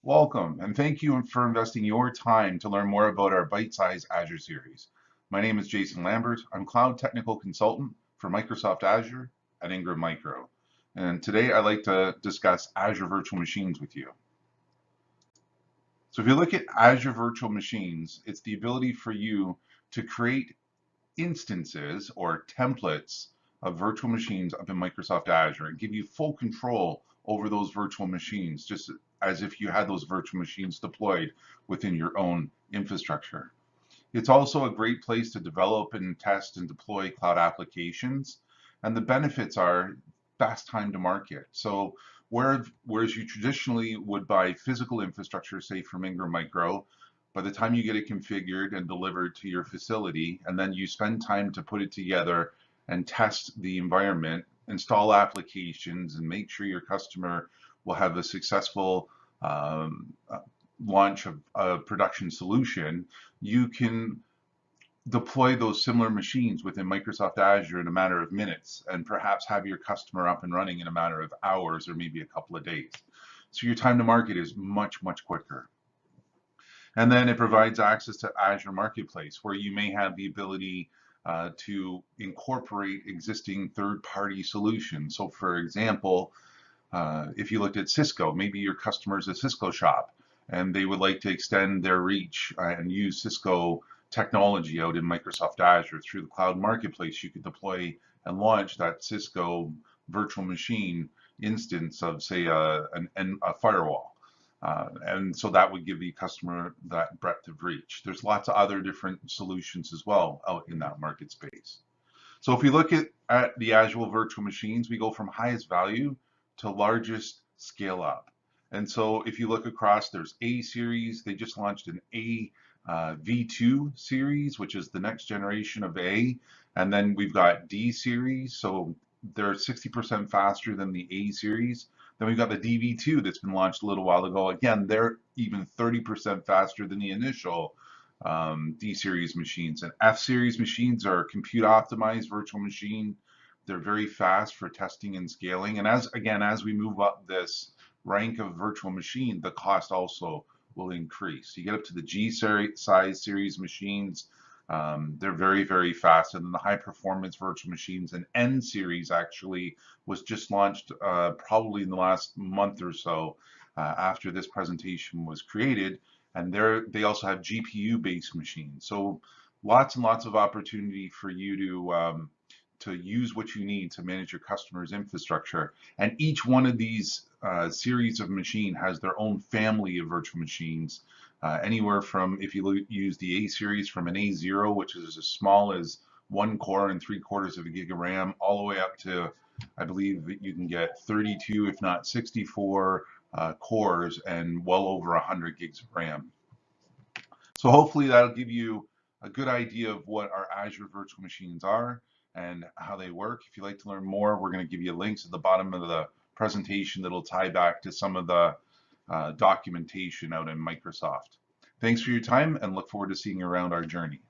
Welcome, and thank you for investing your time to learn more about our bite-sized Azure series. My name is Jason Lambert. I'm Cloud Technical Consultant for Microsoft Azure at Ingram Micro. And today I'd like to discuss Azure Virtual Machines with you. So if you look at Azure Virtual Machines, it's the ability for you to create instances or templates of virtual machines up in Microsoft Azure and give you full control over those virtual machines, just as if you had those virtual machines deployed within your own infrastructure. It's also a great place to develop and test and deploy cloud applications. And the benefits are fast time to market. So whereas you traditionally would buy physical infrastructure, say from Ingram Micro, by the time you get it configured and delivered to your facility, and then you spend time to put it together and test the environment, install applications, and make sure your customer will have a successful launch of a production solution, you can deploy those similar machines within Microsoft Azure in a matter of minutes and perhaps have your customer up and running in a matter of hours or maybe a couple of days. So your time to market is much, much quicker. And then it provides access to Azure Marketplace, where you may have the ability to incorporate existing third-party solutions. So for example, if you looked at Cisco, maybe your customer is a Cisco shop and they would like to extend their reach and use Cisco technology out in Microsoft Azure through the cloud marketplace. You could deploy and launch that Cisco virtual machine instance of, say, a firewall. And so that would give the customer that breadth of reach. There's lots of other different solutions as well out in that market space. So if we look at the Azure virtual machines, we go from highest value to largest scale up. And so if you look across, there's A series. They just launched an A V2 series, which is the next generation of A. And then we've got D series. So they're 60% faster than the A series. Then we've got the DV2 that's been launched a little while ago. Again, they're even 30% faster than the initial D series machines. And F series machines are compute optimized virtual machine. They're very fast for testing and scaling. And as we move up this rank of virtual machine, the cost also will increase. You get up to the G size series machines. They're very, very fast. And then the high performance virtual machines, and N series actually was just launched probably in the last month or so after this presentation was created. And they also have GPU based machines. So lots and lots of opportunity for you to use what you need to manage your customer's infrastructure. And each one of these series of machine has their own family of virtual machines. Anywhere from, if you use the A series, from an A0, which is as small as 1 core and 3/4 of a gig of RAM, all the way up to, I believe that you can get 32, if not 64 cores and well over 100 gigs of RAM. So hopefully that'll give you a good idea of what our Azure virtual machines are and how they work. If you'd like to learn more, we're going to give you links at the bottom of the presentation that'll tie back to some of the documentation out in Microsoft. Thanks for your time and look forward to seeing you around our journey.